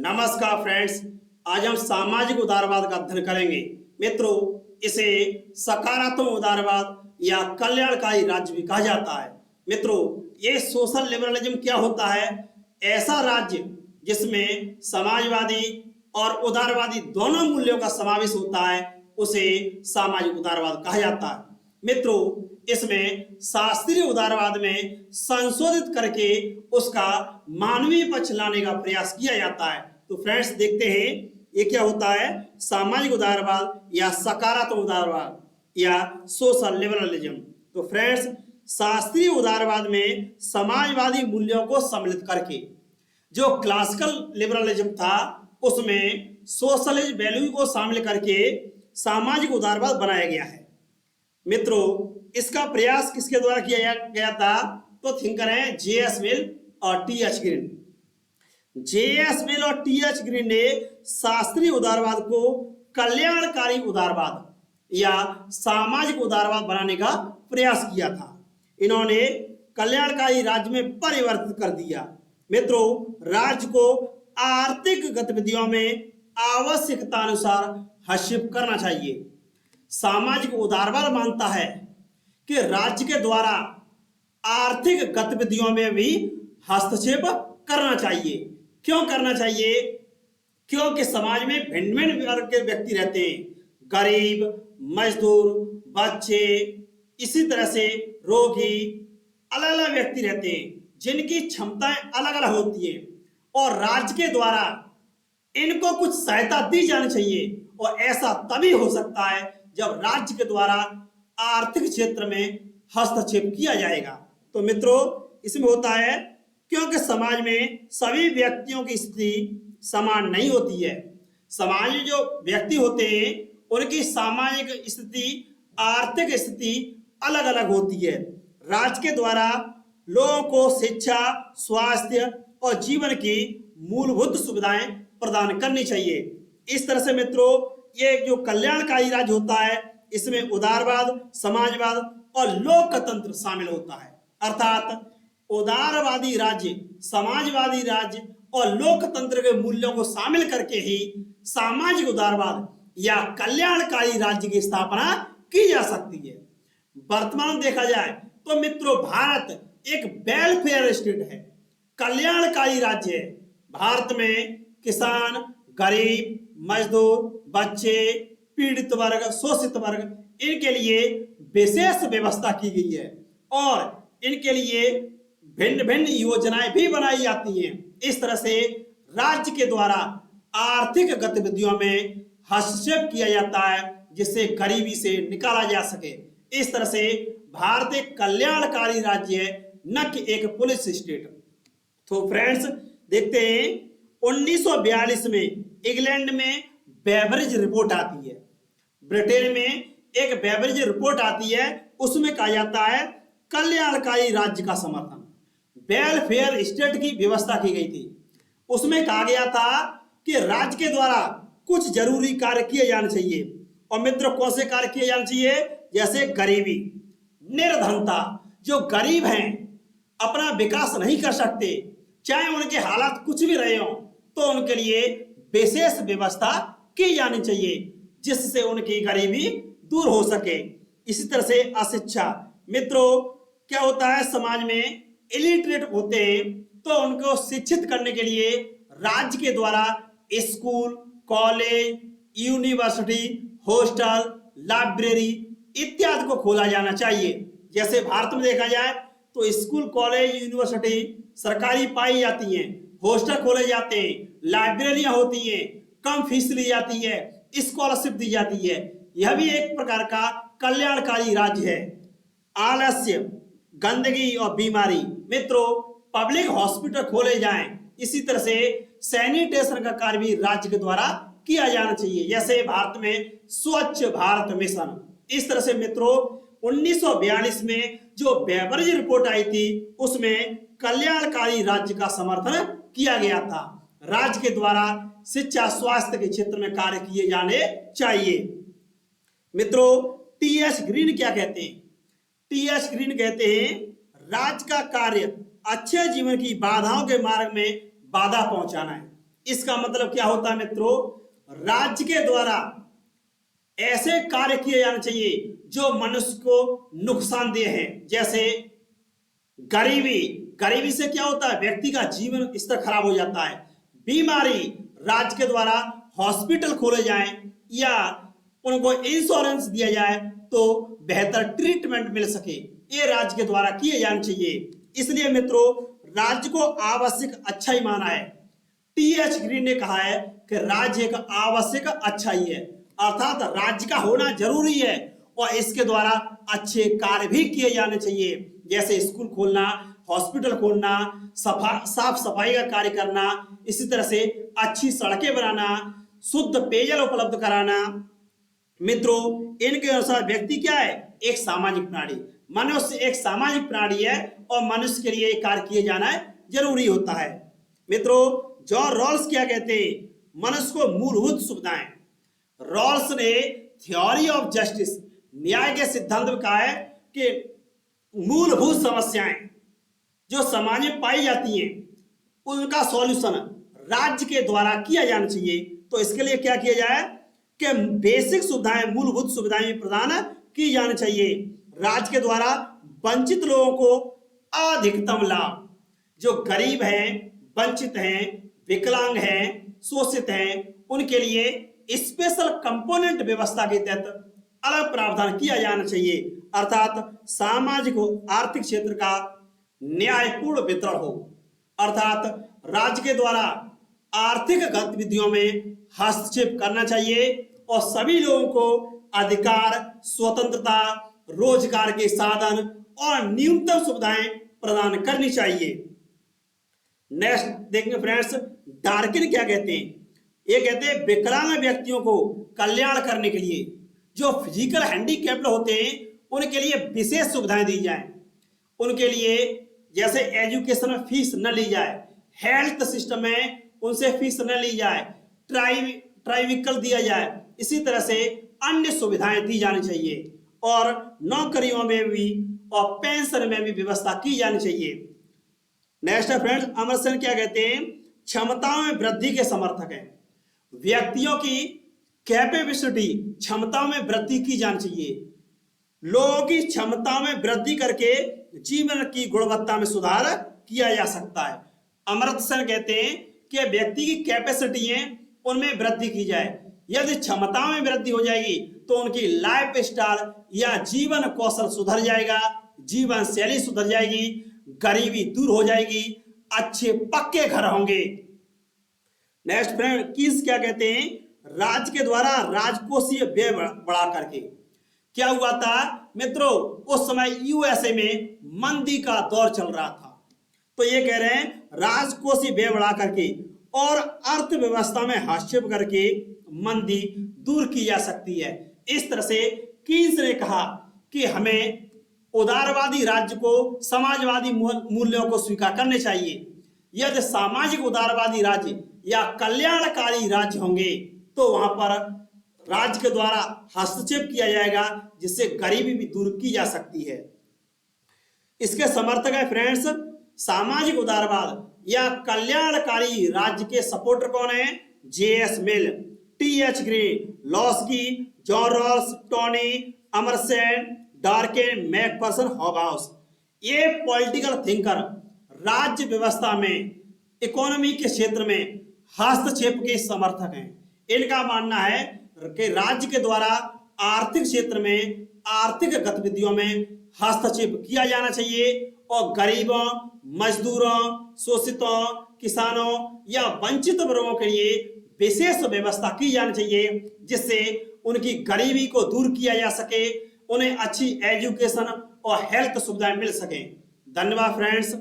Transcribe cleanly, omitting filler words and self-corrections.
नमस्कार फ्रेंड्स, आज हम सामाजिक उदारवाद का अध्ययन करेंगे। मित्रों, इसे सकारात्मक उदारवाद या कल्याणकारी राज्य भी कहा जाता है। मित्रों, ये सोशल लिबरलिज्म क्या होता है? ऐसा राज्य जिसमें समाजवादी और उदारवादी दोनों मूल्यों का समावेश होता है, उसे सामाजिक उदारवाद कहा जाता है। मित्रों, इसमें शास्त्रीय उदारवाद में संशोधित करके उसका मानवीय पक्ष लाने का प्रयास किया जाता है। तो फ्रेंड्स, देखते हैं ये क्या होता है, सामाजिक उदारवाद या सकारात्मक उदारवाद या सोशल लिबरलिज्म। तो फ्रेंड्स, शास्त्रीय उदारवाद में समाजवादी मूल्यों को सम्मिलित करके, जो क्लासिकल लिबरलिज्म था उसमें सोशलिस्ट वैल्यू को शामिल करके सामाजिक उदारवाद बनाया गया है। मित्रों, इसका प्रयास किसके द्वारा किया गया था? तो थिंकर हैं जे.एस. मिल और टी.एच. ग्रीन। जे.एस. मिल और टी.एच. ग्रीन ने शास्त्रीय उदारवाद को कल्याणकारी उदारवाद या सामाजिक उदारवाद बनाने का प्रयास किया था। इन्होंने कल्याणकारी राज्य में परिवर्तित कर दिया। मित्रों, राज्य को आर्थिक गतिविधियों में आवश्यकता अनुसार हस्तक्षेप करना चाहिए। सामाजिक उदारवाद मानता है कि राज्य के द्वारा आर्थिक गतिविधियों में भी हस्तक्षेप करना चाहिए। क्यों करना चाहिए? क्योंकि समाज में भिन्न भिन्न वर्ग के व्यक्ति रहते हैं, गरीब, मजदूर, बच्चे, इसी तरह से रोगी, अलग अलग व्यक्ति रहते हैं जिनकी क्षमताएं अलग अलग होती है और राज्य के द्वारा इनको कुछ सहायता दी जानी चाहिए। और ऐसा तभी हो सकता है जब राज्य के द्वारा आर्थिक क्षेत्र में हस्तक्षेप किया जाएगा। तो मित्रों, इसमें होता है क्योंकि समाज में सभी व्यक्तियों की स्थिति समान नहीं होती है। समाज में जो व्यक्ति होते हैं उनकी सामाजिक स्थिति, आर्थिक स्थिति अलग अलग होती है। राज्य के द्वारा लोगों को शिक्षा, स्वास्थ्य और जीवन की मूलभूत सुविधाएं प्रदान करनी चाहिए। इस तरह से मित्रों, ये जो कल्याणकारी राज्य होता है इसमें उदारवाद, समाजवाद और लोकतंत्र शामिल होता है। अर्थात उदारवादी राज्य, समाजवादी राज्य और लोकतंत्र के मूल्यों को शामिल करके ही सामाजिक उदारवाद या कल्याणकारी राज्य की स्थापना की जा सकती है। वर्तमान में देखा जाए तो मित्रों, भारत एक वेलफेयर स्टेट है, कल्याणकारी राज्य है। भारत में किसान, गरीब, मजदूर, बच्चे, पीड़ित वर्ग, शोषित वर्ग, इनके लिए विशेष व्यवस्था की गई है और इनके लिए भिन्न भिन्न योजनाएं भी बनाई जाती हैं। इस तरह से राज्य के द्वारा आर्थिक गतिविधियों में हस्तक्षेप किया जाता है जिससे गरीबी से निकाला जा सके। इस तरह से भारत एक कल्याणकारी राज्य है, न कि एक पुलिस स्टेट। तो फ्रेंड्स, देखते हैं 1942 में इंग्लैंड में बेवरेज रिपोर्ट आती है, ब्रिटेन में एक बेवरेज रिपोर्ट आती है, उसमें कहा जाता है कल्याणकारी राज्य का समर्थन, वेलफेयर स्टेट की व्यवस्था की गई थी। उसमें कहा गया था कि राज्य के द्वारा कुछ जरूरी कार्य किए जाने चाहिए। और मित्रों, कौन से कार्य किए जाने चाहिए? जैसे गरीबी, निर्धनता, जो गरीब हैं अपना विकास नहीं कर सकते, चाहे उनके हालात कुछ भी रहे हों, तो उनके लिए विशेष व्यवस्था की जानी चाहिए जिससे उनकी गरीबी दूर हो सके। इसी तरह से अशिक्षा, मित्रों, क्या होता है, समाज में इलिटरेट होते हैं तो उनको शिक्षित करने के लिए राज्य के द्वारा school, college, university, hostel, library इत्यादि को खोला जाना चाहिए। जैसे भारत में देखा जाए तो स्कूल, कॉलेज, यूनिवर्सिटी सरकारी पाई जाती हैं, हॉस्टल खोले जाते हैं, लाइब्रेरियां होती हैं, कम फीस ली जाती है, स्कॉलरशिप दी जाती है। यह भी एक प्रकार का कल्याणकारी राज्य है। आलस्य, गंदगी और बीमारी, मित्रों, पब्लिक हॉस्पिटल खोले जाएं। इसी तरह से सैनिटेशन का कार्य भी राज्य के द्वारा किया जाना चाहिए, जैसे भारत में स्वच्छ भारत मिशन। इस तरह से मित्रों, 1942 में जो बेवरेज रिपोर्ट आई थी उसमें कल्याणकारी राज्य का समर्थन किया गया था। राज्य के द्वारा शिक्षा, स्वास्थ्य के क्षेत्र में कार्य किए जाने चाहिए। मित्रों, टी.एच. ग्रीन क्या कहते हैं? टी.एच. ग्रीन कहते हैं राज्य का कार्य अच्छे जीवन की बाधाओं के मार्ग में बाधा पहुंचाना है। इसका मतलब क्या होता है मित्रों, राज्य के द्वारा ऐसे कार्य किए जाने चाहिए जो मनुष्य को नुकसानदेह है। जैसे गरीबी, गरीबी से क्या होता है, व्यक्ति का जीवन स्तर खराब हो जाता है। बीमारी, राज्य के द्वारा हॉस्पिटल खोले जाएं या उनको इंश्योरेंस दिया जाए तो बेहतर ट्रीटमेंट मिल सके, ये राज्य के द्वारा किए जाने चाहिए। इसलिए मित्रों, राज्य को आवश्यक अच्छा ही माना है। टी.एच. ग्रीन ने कहा है कि राज्य एक आवश्यक अच्छा ही है, अर्थात राज्य का होना जरूरी है और इसके द्वारा अच्छे कार्य भी किए जाने चाहिए। जैसे स्कूल खोलना, हॉस्पिटल खोलना, साफ सफाई का कार्य करना, इसी तरह से अच्छी सड़कें बनाना, शुद्ध पेयजल उपलब्ध कराना। मित्रों, इनके अनुसार व्यक्ति क्या है, एक सामाजिक प्राणी, मनुष्य एक सामाजिक प्राणी है और मनुष्य के लिए कार्य किए जाना जरूरी होता है। मित्रों, जॉन रॉल्स क्या कहते हैं, मनुष्य को मूलभूत सुविधाएं। रॉल्स ने थ्योरी ऑफ जस्टिस, न्याय के सिद्धांत में कहा है कि मूलभूत समस्याएं जो समाज में पाई जाती हैं उनका सॉल्यूशन राज्य के द्वारा किया जाना चाहिए। तो इसके लिए क्या किया जाए कि बेसिक सुविधाएं, मूलभूत सुविधाएं प्रदान की जानी चाहिए। राज्य के द्वारा वंचित लोगों को अधिकतम लाभ, जो गरीब हैं, वंचित हैं, विकलांग हैं, शोषित हैं, उनके लिए स्पेशल कंपोनेंट व्यवस्था के तहत अलग प्रावधान किया जाना चाहिए, अर्थात सामाजिक और आर्थिक क्षेत्र का न्यायपूर्ण वितरण हो। अर्थात राज्य के द्वारा आर्थिक गतिविधियों में हस्तक्षेप करना चाहिए और सभी लोगों को अधिकार, स्वतंत्रता, रोजगार के साधन और न्यूनतम सुविधाएं प्रदान करनी चाहिए। नेक्स्ट देखेंगे फ्रेंड्स, डार्किन क्या कहते हैं। ये कहते हैं विकलांग व्यक्तियों को कल्याण करने के लिए जो फिजिकल हैंडीकैप्ड होते हैं उनके लिए विशेष सुविधाएं दी जाएं। उनके लिए जैसे एजुकेशन में फीस न ली जाए, हेल्थ सिस्टम में उनसे फीस न ली जाए, ट्राइविकल दिया जाए, इसी तरह से अन्य सुविधाएं दी जानी चाहिए और नौकरियों में भी और पेंशन में भी व्यवस्था की जानी चाहिए। नेक्स्ट है फ्रेंड्स, अमर्त्य सेन क्या कहते हैं, क्षमताओं में वृद्धि के समर्थक हैं। व्यक्तियों की कैपेबिलिटी, क्षमताओं में वृद्धि की जानी चाहिए। लोगों की क्षमताओं में वृद्धि करके जीवन की गुणवत्ता में सुधार किया जा सकता है। अमर्त्य सेन कहते हैं कि व्यक्ति की कैपेसिटी है उनमें वृद्धि की जाए। यदि क्षमताओं में वृद्धि हो जाएगी तो उनकी लाइफ स्टाइल या जीवन कौशल सुधर जाएगा, जीवन शैली सुधर जाएगी, गरीबी दूर हो जाएगी, अच्छे पक्के घर होंगे। नेक्स्ट फ्रेंड, कीन्स क्या कहते हैं, राज्य के द्वारा राजकोषीय व्यय बढ़ा करके। क्या हुआ था मित्रों, उस समय यूएसए में मंदी का दौर चल रहा था, तो ये कह रहे हैं राजकोषीय व्यय बढ़ा करके और अर्थव्यवस्था में हस्तक्षेप करके मंदी दूर की जा सकती है। इस तरह से कीन्स ने कहा कि हमें उदारवादी राज्य को समाजवादी मूल्यों को स्वीकार करने चाहिए। यदि सामाजिक उदारवादी राज्य या कल्याणकारी राज्य होंगे तो वहां पर राज्य के द्वारा हस्तक्षेप किया जाएगा जिससे गरीबी भी दूर की जा सकती है। इसके समर्थक है फ्रेंड्स, सामाजिक उदारवाद या कल्याणकारी राज्य के सपोर्टर कौन है, J S. Mill, T H. Green, Laski, John Rawls, Tony, Amartya Sen, Dworkin, Macpherson, Hobhouse. ये पॉलिटिकल थिंकर राज्य व्यवस्था में, इकोनॉमी के क्षेत्र में हस्तक्षेप के समर्थक हैं। इनका मानना है कि राज्य के द्वारा आर्थिक क्षेत्र में, आर्थिक गतिविधियों में हस्तक्षेप किया जाना चाहिए और गरीबों, मजदूरों, शोषितों, किसानों या वंचित वर्गों के लिए विशेष व्यवस्था की जानी चाहिए जिससे उनकी गरीबी को दूर किया जा सके, उन्हें अच्छी एजुकेशन और हेल्थ सुविधाएं मिल सके। धन्यवाद फ्रेंड्स।